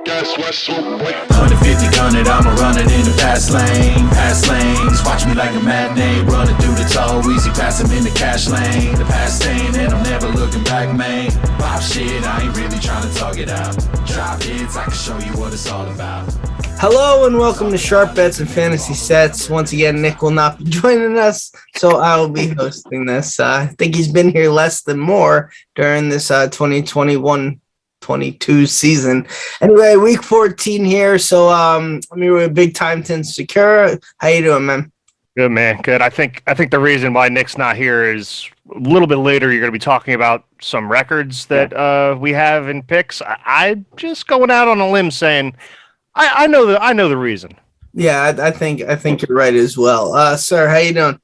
Guess what's so boy? 150 gunning, I'ma run it in the fast lane. Pass lanes, watch me like a matinee. Running through the toe, easy pass him in the cash lane. The past staying and I'm never looking back, man. Pop shit, I ain't really trying to talk it out. Drop hits, I can show you what it's all about. Hello and welcome to Sharp Bets and Fantasy Sets. Once again, Nick will not be joining us, so I will be hosting this. I think he's been here less than more during this 2021-22 season. Anyway, week 14 here, so I'm here with Big Time Tin Secura. How you doing, man? Good, man. Good. I think the reason why Nick's not here is a little bit later. You're going to be talking about some records that we have in picks. I just going out on a limb saying I know the reason. Yeah, I think you're right as well. Sir, how you doing?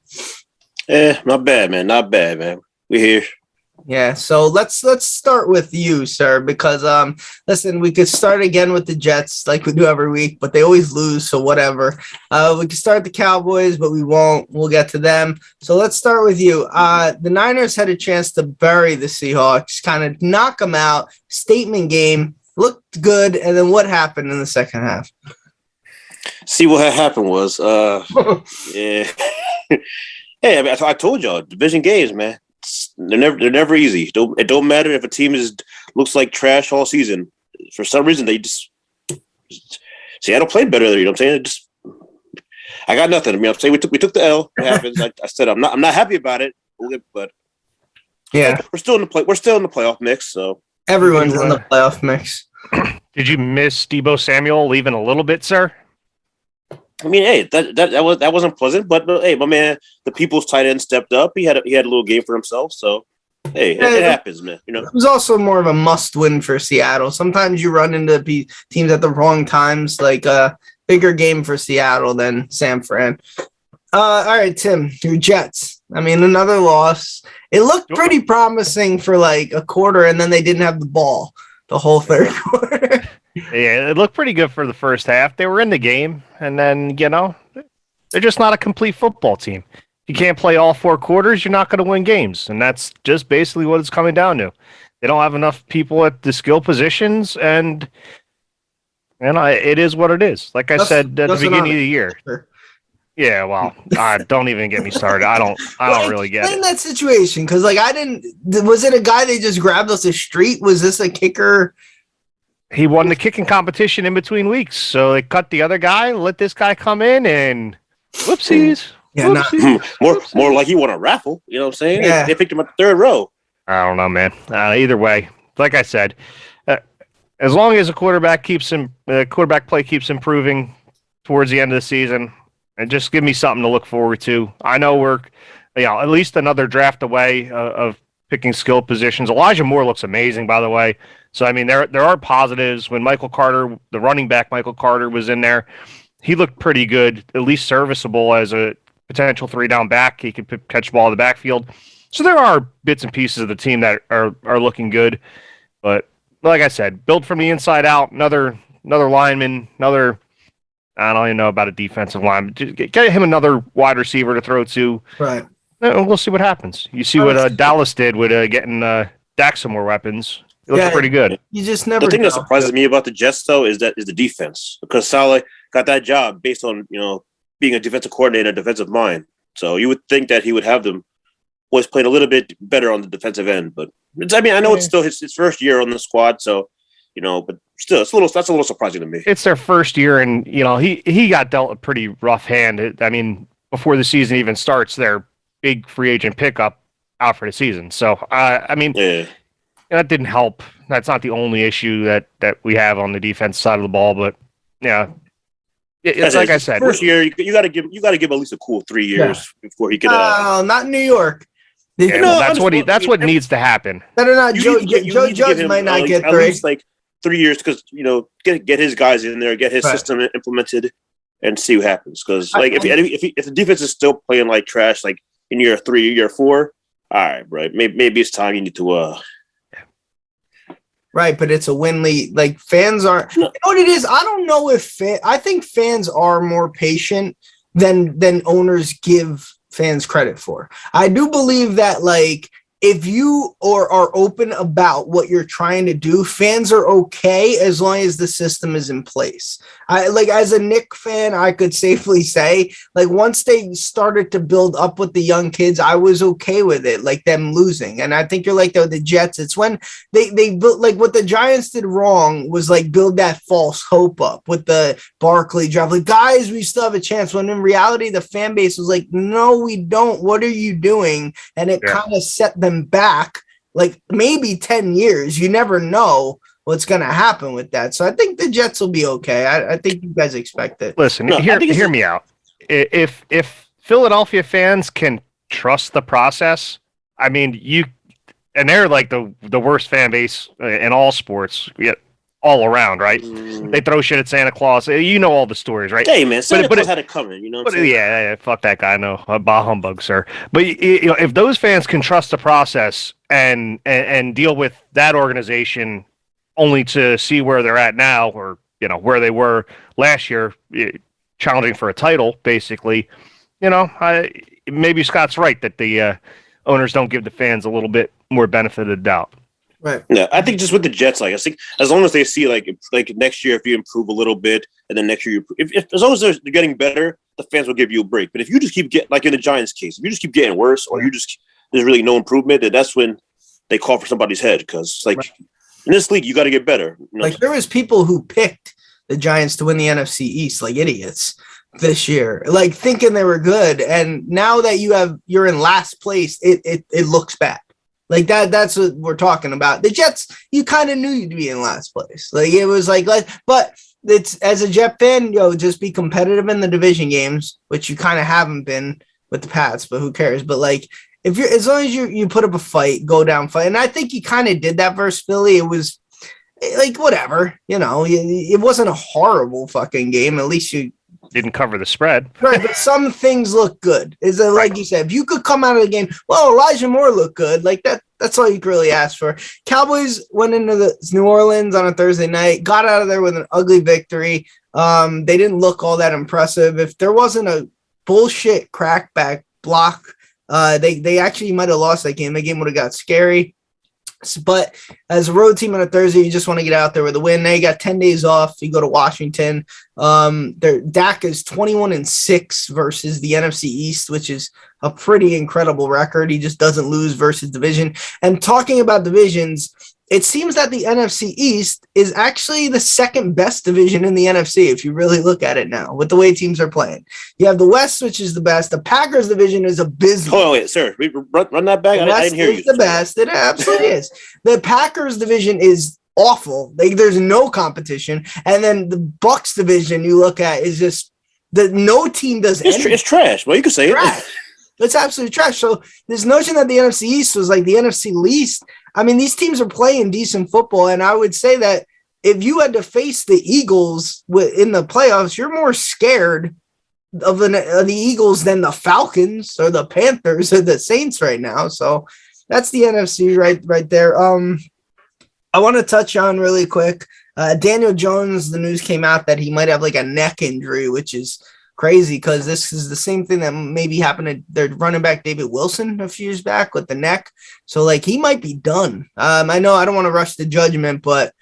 Not bad, man. Not bad, man. We're here. Yeah, so let's start with you, sir, because listen, we could start again with the Jets like we do every week, but they always lose, so whatever. We could start the Cowboys, but we won't. We'll get to them. So let's start with you. The Niners had a chance to bury the Seahawks, kind of knock them out. Statement game, looked good, and then what happened in the second half? See, what had happened was, yeah. Hey, I mean, I told y'all, division games, man. They're never easy. It don't matter if a team looks like trash all season. For some reason, they just Seattle played better. You know what I'm saying? I got nothing. I mean, I'm saying we took the L. It happens. I said I'm not happy about it, but yeah, we're still in the playoff mix. So everyone's in the playoff mix. Did you miss Deebo Samuel leaving a little bit, sir? I mean, hey, that wasn't pleasant, but hey, my man, the people's tight end stepped up. He had a little game for himself, so hey, it happens, man. You know, it was also more of a must-win for Seattle. Sometimes you run into teams at the wrong times, like a bigger game for Seattle than San Fran. All right, Tim, your Jets. I mean, another loss. It looked pretty promising for like a quarter, and then they didn't have the ball the whole third quarter. Yeah, it looked pretty good for the first half. They were in the game, and then, they're just not a complete football team. You can't play all four quarters, you're not going to win games, and that's just basically what it's coming down to. They don't have enough people at the skill positions, and it is what it is. Like I said at the beginning of the year. Yeah, well, don't even get me started. I don't really get it. In that situation, because was it a guy they just grabbed off the street? Was this a kicker? He won the kicking competition in between weeks, so they cut the other guy, let this guy come in, and whoopsies. Yeah, whoopsies. More like he won a raffle. You know what I'm saying? Yeah. They picked him up the third row. I don't know, man. Either way, like I said, as long as the quarterback play keeps improving towards the end of the season, and just give me something to look forward to. I know we're, at least another draft away of picking skill positions. Elijah Moore looks amazing, by the way. So, I mean, there are positives. When Michael Carter, the running back Michael Carter, was in there, he looked pretty good, at least serviceable as a potential three-down back. He could catch the ball in the backfield. So there are bits and pieces of the team that are looking good. But like I said, built from the inside out, another lineman, I don't even know about a defensive lineman. Get him another wide receiver to throw to. Right. We'll see what happens. You see what Dallas did with getting Dak some more weapons. It looks pretty good. You just never. The thing that surprises me about the Jets, though, is the defense, because Saleh got that job based on being a defensive coordinator, defensive mind. So you would think that he would have them always playing a little bit better on the defensive end. But I know it's still his first year on the squad, so but still, that's a little surprising to me. It's their first year, and he got dealt a pretty rough hand. I mean, before the season even starts, their big free agent pickup out for the season. So that didn't help. That's not the only issue that we have on the defense side of the ball, but yeah, it's like I said, first year you got to give at least a cool 3 years before he could. Not in New York. That's what needs to happen. No. Joe Judge might not get at least like 3 years, because get his guys in there, get his system implemented, and see what happens. Because if the defense is still playing like trash, like in year 3, year 4, all right, bro, maybe it's time you need to. Right, but it's a win lead. Like, fans aren't. You know what it is? I don't know if I think fans are more patient than owners give fans credit for. I do believe that, like, if you are open about what you're trying to do, fans are okay as long as the system is in place. I like, as a Nick fan, I could safely say, like, once they started to build up with the young kids, I was okay with it, like them losing. And I think you're like the Jets. It's when they built, like, what the Giants did wrong was like build that false hope up with the Barkley draft. Like, guys, we still have a chance. When in reality, the fan base was like, no, we don't. What are you doing? And it kind of set them back like maybe 10 years. You never know what's going to happen with that. So I think the Jets will be okay. I think you guys expect it. Listen, hear me out. If Philadelphia fans can trust the process, I mean, and they're like the worst fan base in all sports, all around, right? They throw shit at Santa Claus. You know all the stories, right? Hey, man, Santa Claus had it coming. You know what I'm saying? Yeah, fuck that guy. No, bah humbug, sir. But if those fans can trust the process and deal with that organization, only to see where they're at now, or where they were last year, challenging for a title, basically. Maybe Scott's right that the owners don't give the fans a little bit more benefit of the doubt. Right. Yeah, I think just with the Jets, like, I think as long as they see like next year, if you improve a little bit, and then next year if as long as they're getting better, the fans will give you a break. But if you just keep getting, like in the Giants case, if you just keep getting worse, or there's really no improvement, then that's when they call for somebody's head. Because in this league, you got to get better. Like, there was people who picked the Giants to win the NFC East like idiots this year, like thinking they were good, and now that you're in last place, it looks bad. Like that's what we're talking about. The Jets, you kind of knew you'd be in last place. Like, it was like, but it's, as a Jet fan, just be competitive in the division games, which you kind of haven't been with the Pats, but who cares? But like, if you're, as long as you put up a fight, go down fight. And I think you kind of did that versus Philly. It was like, whatever, it wasn't a horrible fucking game. At least you didn't cover the spread. Right, but some things look good. Is it like you said, if you could come out of the game, well, Elijah Moore looked good. Like that's all you could really ask for. Cowboys went into the New Orleans on a Thursday night, got out of there with an ugly victory. They didn't look all that impressive. If there wasn't a bullshit crackback block, they actually might have lost that game. The game would have got scary. But as a road team on a Thursday, you just want to get out there with a win. Now you got 10 days off. You go to Washington. Their Dak is 21-6 versus the NFC East, which is a pretty incredible record. He just doesn't lose versus division. And talking about divisions, it seems that the NFC East is actually the second best division in the NFC, if you really look at it now, with the way teams are playing. You have the West, which is the best. The Packers division is abysmal. Oh, wait, sir. Run that back. I didn't hear you. The best. It absolutely is. The Packers division is awful. Like, there's no competition. And then the Bucks division you look at is just that no team does anything. It's trash. Well, you can say it. It's absolutely trash. So this notion that the NFC East was like the NFC least, I mean, these teams are playing decent football, and I would say that if you had to face the Eagles in the playoffs, you're more scared of the Eagles than the Falcons or the Panthers or the Saints right now. So that's the NFC right there. I want to touch on really quick. Daniel Jones, the news came out that he might have like a neck injury, which is crazy because this is the same thing that maybe happened to their running back David Wilson a few years back with the neck. So like he might be done. I know I don't want to rush the judgment, but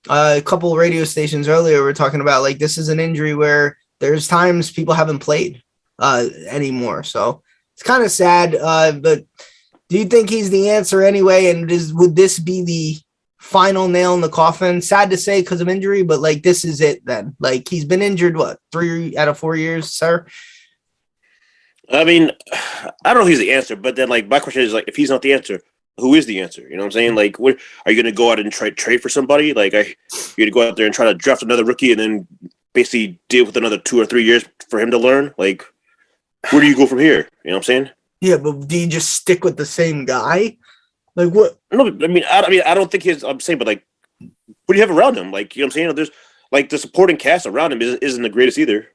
a couple of radio stations earlier were talking about like this is an injury where there's times people haven't played anymore. So it's kind of sad. But do you think he's the answer anyway? And would this be the final nail in the coffin? Sad to say because of injury, but like this is it then. Like he's been injured 3 out of 4 years, sir? I mean, I don't know if he's the answer, but then like my question is like, if he's not the answer, who is the answer? You know what I'm saying? Like, what are you going to go out and try trade for somebody? Like, you're going to go out there and try to draft another rookie and then basically deal with another 2 or 3 years for him to learn? Like, where do you go from here? You know what I'm saying? Yeah, but do you just stick with the same guy? Like what? No, I don't think I'm saying, but like, what do you have around him? Like, you know what I'm saying? There's like the supporting cast around him isn't the greatest either.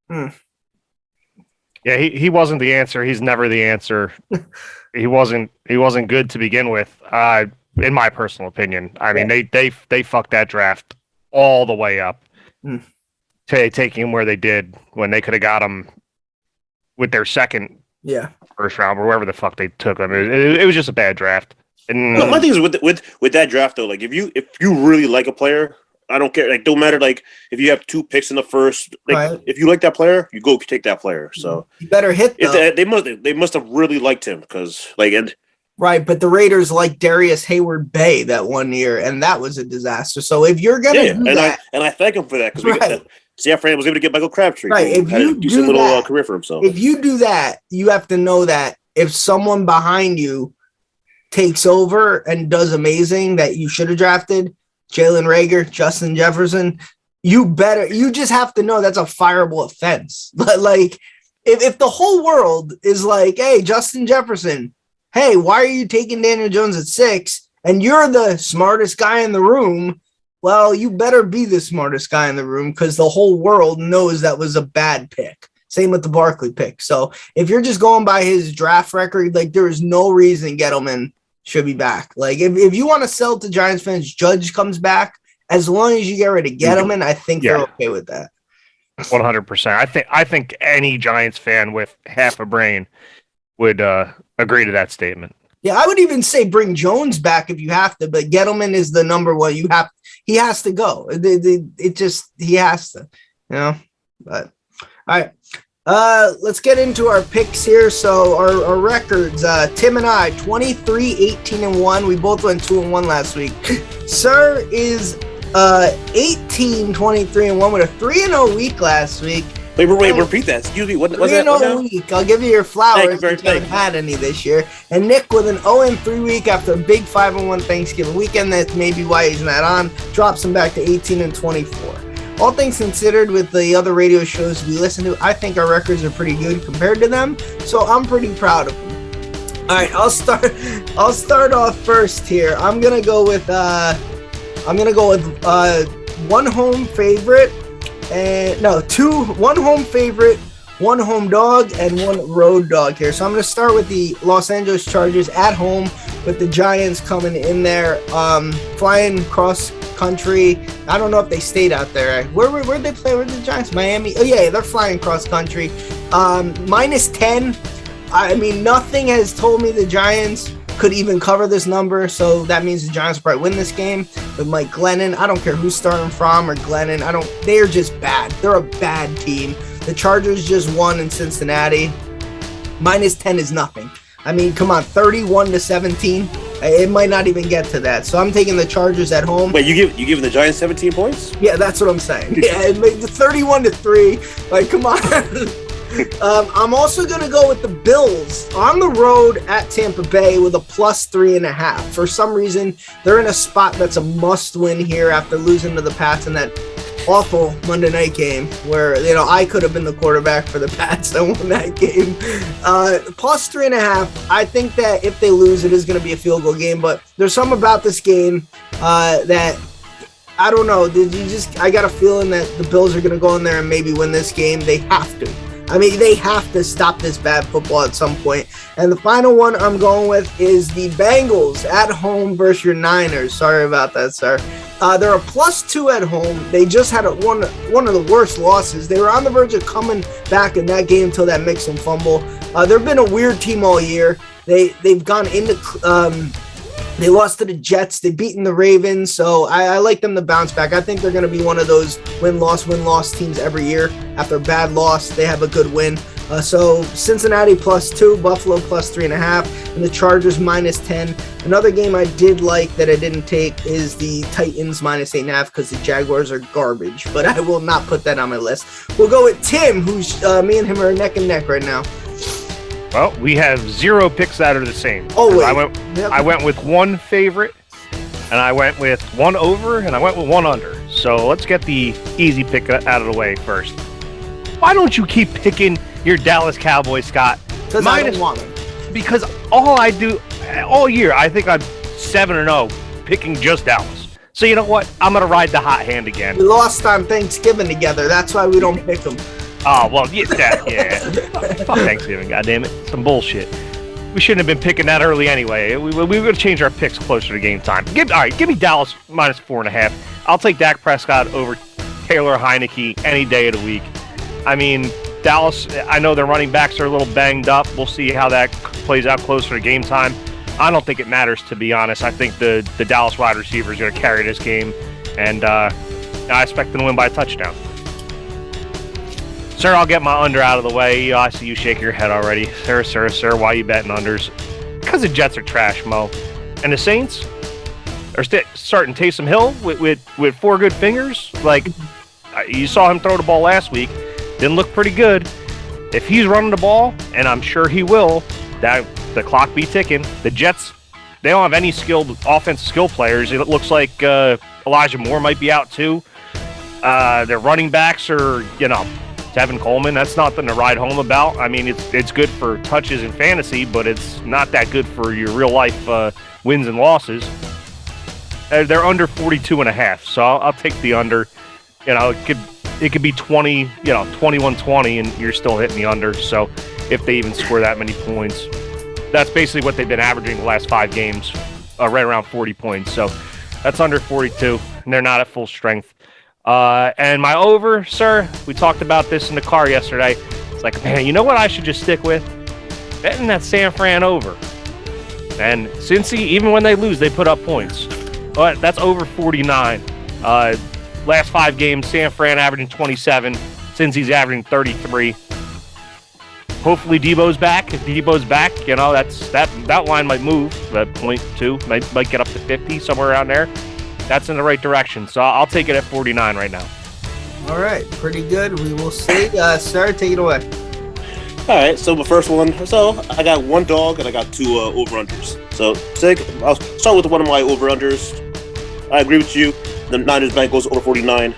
Yeah, he wasn't the answer. He's never the answer. He wasn't good to begin with. In my personal opinion, I mean they fucked that draft all the way up, taking him where they did when they could have got him with their second Yeah. first round or wherever the fuck they took him. It was just a bad draft. And No, my thing is with that draft though, like if you really like a player, I don't care. Like don't matter. Like if you have 2 picks in the first, like Right. if you like that player, you go take that player. So You better hit if though. they must have really liked him because like and Right, but the Raiders like Darius Hayward Bay that one year, and that was a disaster. So if you're gonna do that, I thank him for that because right. San Fran was able to get Michael Crabtree. Right, Who if had you a decent do little that- career for himself. if you do that, you have to know that if someone behind you takes over and does amazing that you should have drafted, Jalen Reagor, Justin Jefferson, you just have to know that's a fireable offense. But like if the whole world is like, hey, Justin Jefferson, hey, why are you taking Daniel Jones at 6? And you're the smartest guy in the room. Well, you better be the smartest guy in the room because the whole world knows that was a bad pick. Same with the Barkley pick. So if you're just going by his draft record, like there is no reason Gettleman should be back. Like if you want to sell to Giants fans, Judge comes back. As long as you get rid of Gettleman, I think they're okay with that. 100%. I think any Giants fan with half a brain would agree to that statement. Yeah, I would even say bring Jones back if you have to, but Gettleman is the number one. He has to go. He has to, you know. But all right. Let's get into our picks here. So our records, Tim and I, 23, 18, and 1. We both went 2 and 1 last week. Sir is 18, 23, and 1 with a 3-0 week last week. Wait, repeat that. Excuse me. What was 3-0 week. I'll give you your flowers. Thank you. You haven't had any this year. And Nick with an 0-3 week after a big 5-1 Thanksgiving weekend. That's maybe why he's not on. Drops him back to 18 and 24. All things considered, with the other radio shows we listen to, I think our records are pretty good compared to them. So I'm pretty proud of them. All right, I'll start off first here. I'm gonna go with one home favorite. One home favorite, one home dog, and one road dog here. So I'm going to start with the Los Angeles Chargers at home with the Giants coming in there, flying cross country. I don't know if they stayed out there. Where'd they play? Where'd the Giants? Miami? Oh, yeah, they're flying cross country. -10. I mean, nothing has told me the Giants could even cover this number, so that means the Giants probably win this game with Mike Glennon. I don't care who's starting from or Glennon. They're just bad. They're a bad team. The Chargers just won in Cincinnati. -10 is nothing. I mean, come on, 31-17. It might not even get to that. So I'm taking the Chargers at home. Wait, you giving the Giants 17 points? Yeah, that's what I'm saying. Yeah, 31-3. Like, come on. I'm also going to go with the Bills on the road at Tampa Bay with a +3.5. For some reason, they're in a spot that's a must-win here after losing to the Pats in that awful Monday night game where, I could have been the quarterback for the Pats that won that game. +3.5. I think that if they lose, it is going to be a field goal game, but there's something about this game that I don't know. I got a feeling that the Bills are going to go in there and maybe win this game. They have to. I mean, they have to stop this bad football at some point. And the final one I'm going with is the Bengals at home versus your Niners. Sorry about that, sir. They're a +2 at home. They just had one of the worst losses. They were on the verge of coming back in that game until that Mixon fumble. They've been a weird team all year. They've gone into they lost to the Jets. They've beaten the Ravens. So I like them to bounce back. I think they're going to be one of those win-loss teams every year. After a bad loss, they have a good win. So Cincinnati +2, Buffalo +3.5, and the Chargers -10. Another game I did like that I didn't take is the Titans -8.5 because the Jaguars are garbage. But I will not put that on my list. We'll go with Tim, who's me and him are neck and neck right now. Well, we have 0 picks that are the same. Oh, wait. I went with one favorite, and I went with one over, and I went with one under. So let's get the easy pick out of the way first. Why don't you keep picking your Dallas Cowboys, Scott? Because I don't want them. Because all I do all year, I think I'm 7-0 picking just Dallas. So you know what? I'm going to ride the hot hand again. We lost on Thanksgiving together. That's why we don't pick them. Oh, well, yeah. Fuck Thanksgiving, goddammit. Some bullshit. We shouldn't have been picking that early anyway. We were going to change our picks closer to game time. Give me Dallas -4.5. I'll take Dak Prescott over Taylor Heineke any day of the week. I mean, Dallas, I know their running backs are a little banged up. We'll see how that plays out closer to game time. I don't think it matters, to be honest. I think the Dallas wide receiver is going to carry this game, and I expect them to win by a touchdown. Sir, I'll get my under out of the way. I see you shake your head already. Sir, why are you betting unders? Because the Jets are trash, Mo. And the Saints are starting Taysom Hill with 4 good fingers. Like, you saw him throw the ball last week. Didn't look pretty good. If he's running the ball, and I'm sure he will, the clock be ticking. The Jets, they don't have any skilled offensive skill players. It looks like Elijah Moore might be out too. Their running backs are, Tevin Coleman. That's nothing to ride home about. I mean, it's good for touches in fantasy, but it's not that good for your real life wins and losses. They're under 42.5, so I'll take the under. It could be 21-20, and you're still hitting the under. So if they even score that many points, that's basically what they've been averaging the last 5 games, right around 40 points. So that's under 42, and they're not at full strength. And my over, sir, we talked about this in the car yesterday. It's like, man, you know what I should just stick with? Betting that San Fran over. And Cincy, even when they lose, they put up points. But that's over 49. Last 5 games, San Fran averaging 27. Cincy's averaging 33. Hopefully Debo's back. If Debo's back, that line might move. That 0.2 might get up to 50, somewhere around there. That's in the right direction. So I'll take it at 49 right now. All right. Pretty good. We will see. Sir, take it away. All right. So my first one. So I got 1 dog and I got 2 over-unders. So I'll start with one of my over-unders. I agree with you. The Niners Bengals over 49.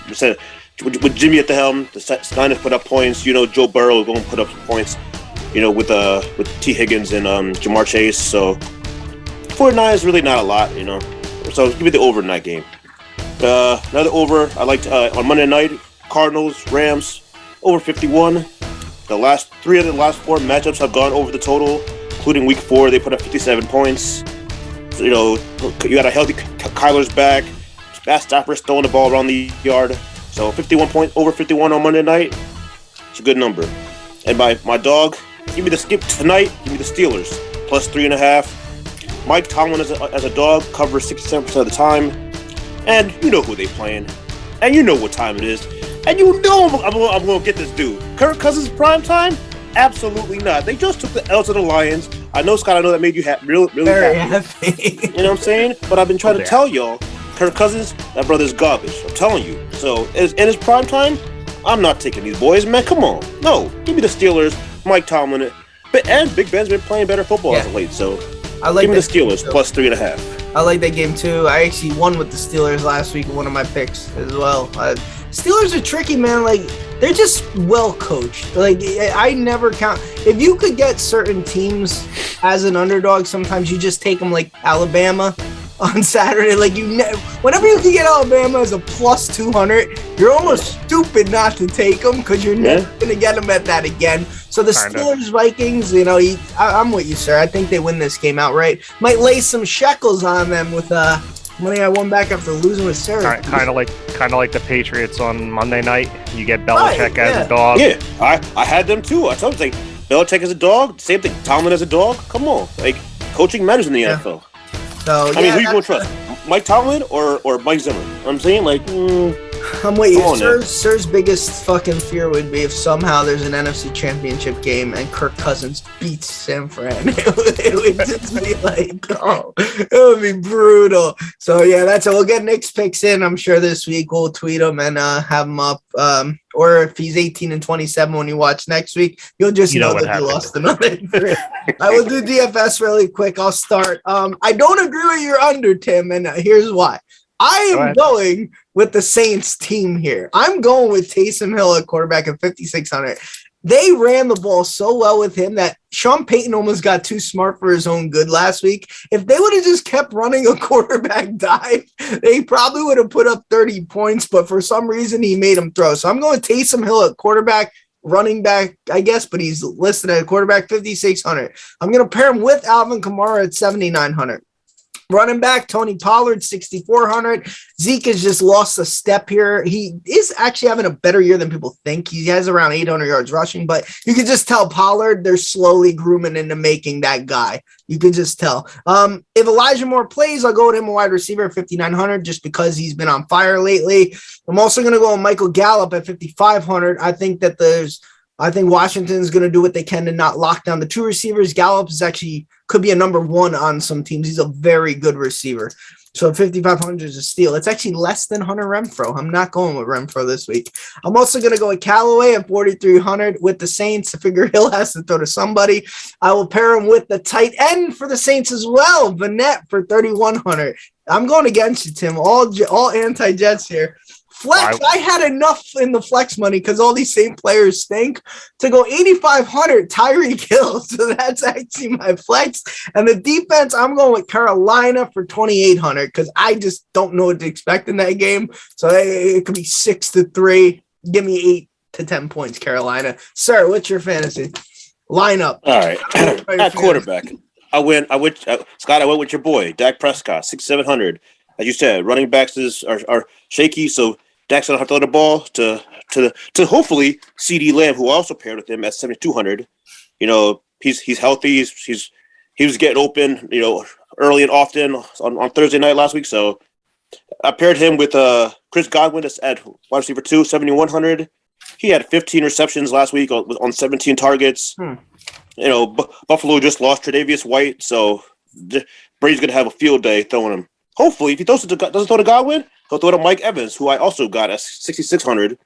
With Jimmy at the helm, the Niners put up points. Joe Burrow is going to put up some points. With T. Higgins and Jamar Chase. So 49 is really not a lot. So give me the over in that game. Another over, I liked on Monday night, Cardinals, Rams, over 51. The last 3 of the last 4 matchups have gone over the total, including week 4. They put up 57 points. So, you got a healthy Kyler's back. Bad Stafford's throwing the ball around the yard. So 51 points, over 51 on Monday night. It's a good number. And my dog, give me the skip tonight. Give me the Steelers, plus 3.5. Mike Tomlin as a dog covers 67% of the time, and you know who they playing, and you know what time it is, and I'm going to get this dude. Kirk Cousins prime time? Absolutely not. They just took the L to the Lions. I know, Scott. I know that made you really Very happy. You know what I'm saying? But I've been trying to tell y'all, Kirk Cousins, that brother's garbage. I'm telling you. So in his prime time, I'm not taking these boys, man. Come on, no. Give me the Steelers, Mike Tomlin, and Big Ben's been playing better football as of late. So. I like Give me the Steelers plus 3.5. I like that game too. I actually won with the Steelers last week in one of my picks as well. Steelers are tricky, man. Like, they're just well coached. Like, I never count. If you could get certain teams as an underdog, sometimes you just take them like Alabama on Saturday. Like, whenever you can get Alabama as a plus 200, you're almost stupid not to take them because you're never going to get them at that again. So the Steelers, Vikings, I'm with you, sir. I think they win this game outright. Might lay some shekels on them with money I won back after losing with Sarah. Kind of like the Patriots on Monday night. You get Belichick as a dog. Yeah, I had them too. I told you, Belichick as a dog, same thing. Tomlin as a dog. Come on, coaching matters in the NFL. So who you going to trust? Mike Tomlin or Mike Zimmer? I'm saying I'm with you. Sir's biggest fucking fear would be if somehow there's an NFC Championship game and Kirk Cousins beats San Fran. It would just be it would be brutal. So yeah, that's it. We'll get Nick's picks in. I'm sure this week we'll tweet them and have them up. Or if he's 18-27 when you watch next week, you'll just know that he lost another 3. I will do DFS really quick. I'll start. I don't agree with your under, Tim, and here's why. I am going with the Saints team here. I'm going with Taysom Hill at quarterback at 5,600. They ran the ball so well with him that Sean Payton almost got too smart for his own good last week. If they would have just kept running a quarterback dive, they probably would have put up 30 points, but for some reason he made them throw. So I'm going with Taysom Hill at quarterback, running back, I guess, but he's listed at quarterback 5,600. I'm going to pair him with Alvin Kamara at 7,900. Running back, Tony Pollard, 6,400. Zeke has just lost a step here. He is actually having a better year than people think. He has around 800 yards rushing, but you can just tell Pollard, they're slowly grooming into making that guy. You can just tell. If Elijah Moore plays, I'll go with him a wide receiver at 5,900 just because he's been on fire lately. I'm also going to go with Michael Gallup at 5,500. I think Washington's going to do what they can to not lock down the two receivers. Gallup is actually could be a number one on some teams. He's a very good receiver. So 5,500 is a steal. It's actually less than Hunter Renfrow. I'm not going with Renfrow this week. I'm also going to go with Callaway at 4,300 with the Saints. I figure Hill has to throw to somebody. I will pair him with the tight end for the Saints as well, Vanette for 3,100. I'm going against you, Tim. All anti-Jets here. Flex, I had enough in the flex money because all these same players stink to go 8,500 Tyreek Hill. So that's actually my flex. And the defense, I'm going with Carolina for 2,800 because I just don't know what to expect in that game. So it could be 6-3. Give me 8 to 10 points, Carolina. Sir, what's your fantasy lineup? All right. At quarterback, Scott, I went with your boy, Dak Prescott, 6,700. As you said, running backs are shaky, so Dak's gonna have to throw the ball to hopefully CD Lamb, who also paired with him at 7,200. You know, he's healthy. He was getting open, early and often on Thursday night last week. So I paired him with Chris Godwin at wide receiver 2, 7,100. He had 15 receptions last week on 17 targets. Buffalo just lost Tre'Davious White, so Brady's gonna have a field day throwing him. Hopefully, if he doesn't throw to Godwin, he'll throw to Mike Evans, who I also got at 6,600.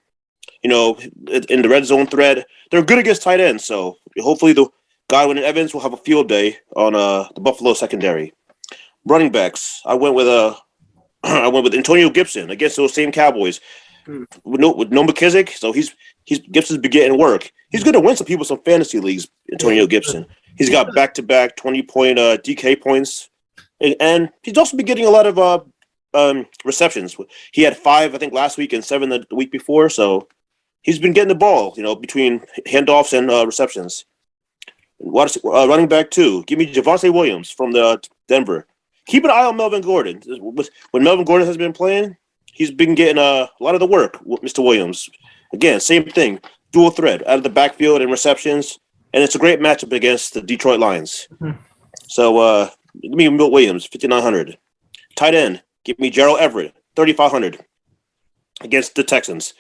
In the red zone thread, they're good against tight ends. So hopefully, the Godwin and Evans will have a field day on the Buffalo secondary. Running backs, I went with Antonio Gibson against those same Cowboys. With no McKissick, so Gibson's been getting work. He's going to win some people some fantasy leagues. Antonio Gibson. He's got back-to-back 20-point DK points. And he's also been getting a lot of receptions. He had 5, I think, last week and 7 the week before. So he's been getting the ball, between handoffs and receptions. Running back 2, give me Javonte Williams from the Denver. Keep an eye on Melvin Gordon. When Melvin Gordon has been playing, he's been getting a lot of the work with Mr. Williams. Again, same thing, dual threat out of the backfield and receptions. And it's a great matchup against the Detroit Lions. So, give me Milt Williams, 5,900. Tight end, give me Gerald Everett, 3,500 against the Texans.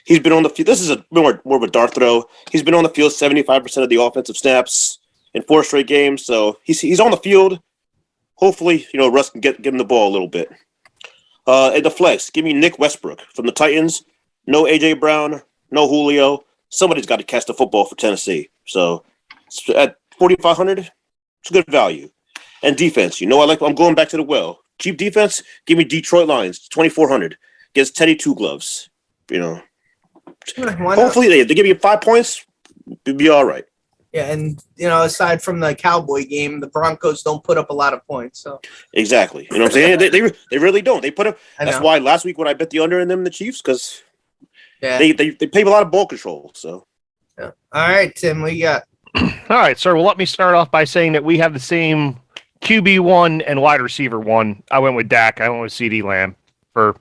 He's been on the field. This is more of a dart throw. He's been on the field 75% of the offensive snaps in 4 straight games. So he's on the field. Hopefully, Russ can get him the ball a little bit. At the flex, give me Nick Westbrook from the Titans. No A.J. Brown, no Julio. Somebody's got to catch the football for Tennessee. So at 4,500, it's a good value. And defense, I'm going back to the well. Cheap defense, give me Detroit Lions, 2,400 against Teddy Two Gloves. Hopefully they give you 5 points, it'll be all right. Yeah, and aside from the Cowboy game, the Broncos don't put up a lot of points. So exactly, what I'm saying? they really don't. They put up. That's why last week when I bet the under in them, the Chiefs, because they play a lot of ball control. So yeah. All right, Tim, what you got? All right, sir. Well, let me start off by saying that we have the same QB1 and wide receiver 1. I went with Dak. I went with CD Lamb for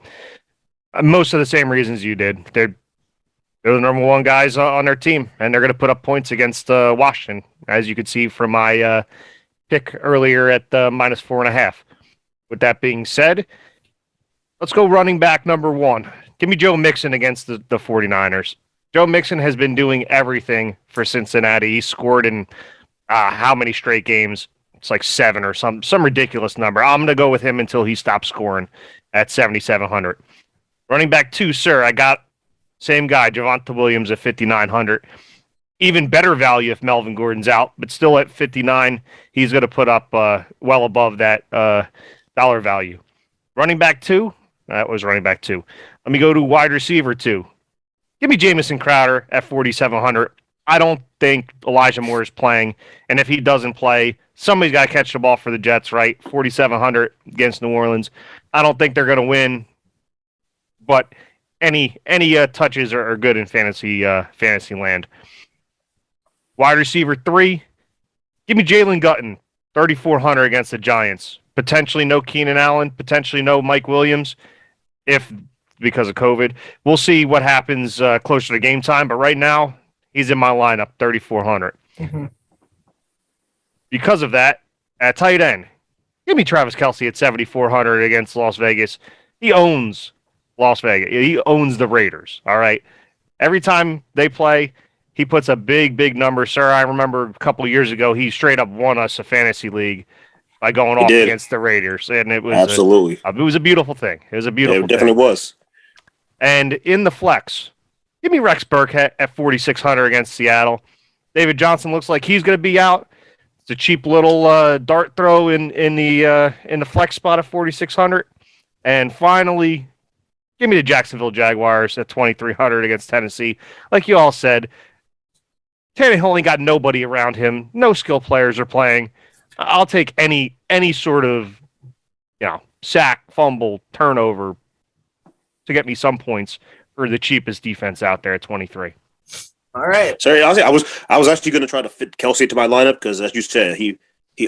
most of the same reasons you did. They're the number 1 guys on their team, and they're going to put up points against Washington, as you could see from my pick earlier at -4.5. With that being said, let's go running back number 1. Give me Joe Mixon against the 49ers. Joe Mixon has been doing everything for Cincinnati. He scored in how many straight games? It's like 7 or some ridiculous number. I'm going to go with him until he stops scoring at 7,700. Running back 2, sir, I got same guy, Javonte Williams at 5,900. Even better value if Melvin Gordon's out, but still at 59, he's going to put up well above that dollar value. Running back 2, that was running back 2. Let me go to wide receiver 2. Give me Jamison Crowder at 4,700. I don't think Elijah Moore is playing, and if he doesn't play, somebody's got to catch the ball for the Jets, right? 4,700 against New Orleans. I don't think they're going to win, but any touches are good in fantasy land. Wide receiver 3, give me Jalen Gutton, 3,400 against the Giants. Potentially no Keenan Allen, potentially no Mike Williams, if because of COVID. We'll see what happens closer to game time, but right now, he's in my lineup, 3,400. Mhm. Because of that, at tight end, give me Travis Kelce at 7,400 against Las Vegas. He owns Las Vegas. He owns the Raiders, all right? Every time they play, he puts a big, big number. Sir, I remember a couple of years ago, he straight up won us a fantasy league by going off against the Raiders, and it was absolutely it was a beautiful thing. It was a beautiful it definitely thing. was. And in the flex, give me Rex Burkhead at 4,600 against Seattle. David Johnson looks like he's going to be out. It's a cheap little dart throw in the flex spot at 4,600. And finally, give me the Jacksonville Jaguars at 2,300 against Tennessee. Like you all said, Tannehill only got nobody around him. No skill players are playing. I'll take any sort of, sack, fumble, turnover to get me some points for the cheapest defense out there at 23. All right. Sorry, I was actually going to try to fit Kelce into my lineup because, as you said, he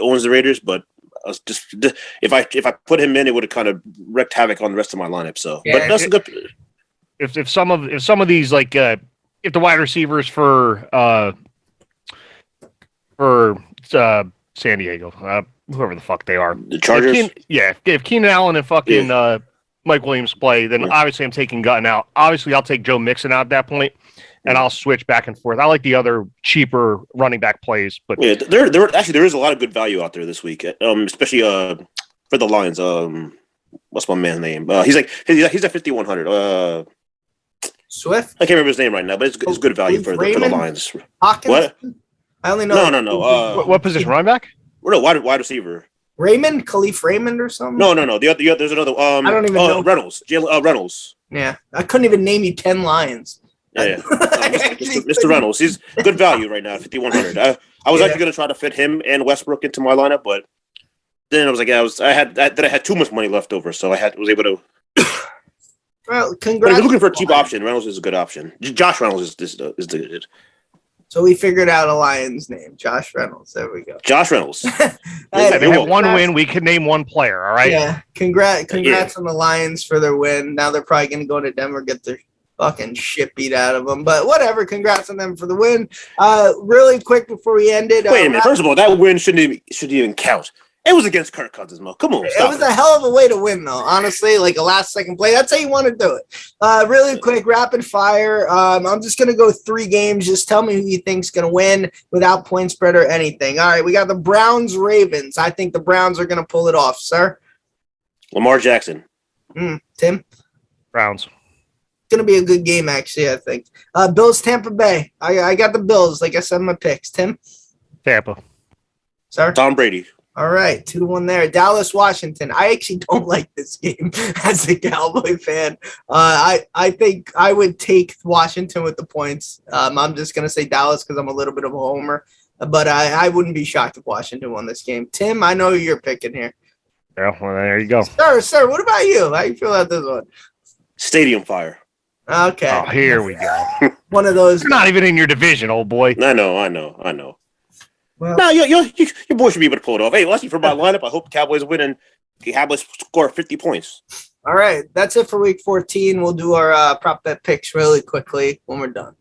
owns the Raiders. But I was just if I put him in, it would have kind of wreaked havoc on the rest of my lineup. So, Yeah, but that's a good. If some of these if the wide receivers for San Diego, whoever the fuck they are, The Chargers. If Keenan Allen and fucking Mike Williams play, then obviously I'm taking Gutton out. Obviously, I'll take Joe Mixon out at that point, and I'll switch back and forth. I like the other cheaper running back plays, but there is a lot of good value out there this week, especially for the Lions. What's my man's name? He's at 5,100. Swift. I can't remember his name right now, but it's good value for the Lions. Hawkins. What? I only know. No. what position? Running back? Wide receiver. Raymond, Khalif Raymond or something. No. There's another. I don't even know. Reynolds. Reynolds. Yeah, I couldn't even name you 10 Lions. Yeah. Mr. Reynolds. He's good value right now at 5,100. I was actually going to try to fit him and Westbrook into my lineup, but then I was like, I had too much money left over, so was able to. Well, But congrats. if you're looking for a cheap option, Reynolds is a good option. Josh Reynolds is the So we figured out a Lion's name, Josh Reynolds. There we go. Josh Reynolds. Hey, They have one win. We can name one player. All right. Yeah. Congrats on the Lions for their win. Now they're probably going to go to Denver, get their fucking shit beat out of them. But whatever. Congrats on them for the win. Really quick before we ended. Wait a minute. First of all, that win shouldn't even count. It was against Kirk Cousins, Mo. Come on, It stop was a hell of a way to win, though. Honestly, like a last-second play. That's how you want to do it. Really quick, rapid fire. I'm just going to go 3 games. Just tell me who you think's going to win without point spread or anything. All right, we got the Browns-Ravens. I think the Browns are going to pull it off, sir. Lamar Jackson. Tim? Browns. It's going to be a good game, actually, I think. Bills-Tampa Bay. I got the Bills, like I said in my picks. Tim? Tampa. Sir? Tom Brady. All right, 2-1 there. Dallas, Washington. I actually don't like this game as a Cowboy fan. I think I would take Washington with the points. I'm just going to say Dallas because I'm a little bit of a homer. But I wouldn't be shocked if Washington won this game. Tim, I know who you're picking here. Yeah, well, there you go. Sir, what about you? How you feel about this one? Stadium fire. Okay. Oh, here we go. One of those. You're not even in your division, old boy. I know. Well, No, your boy should be able to pull it off. Hey, lastly, for my lineup, I hope the Cowboys win and the Cowboys score 50 points. all right. That's it for week 14. We'll do our prop bet picks really quickly when we're done.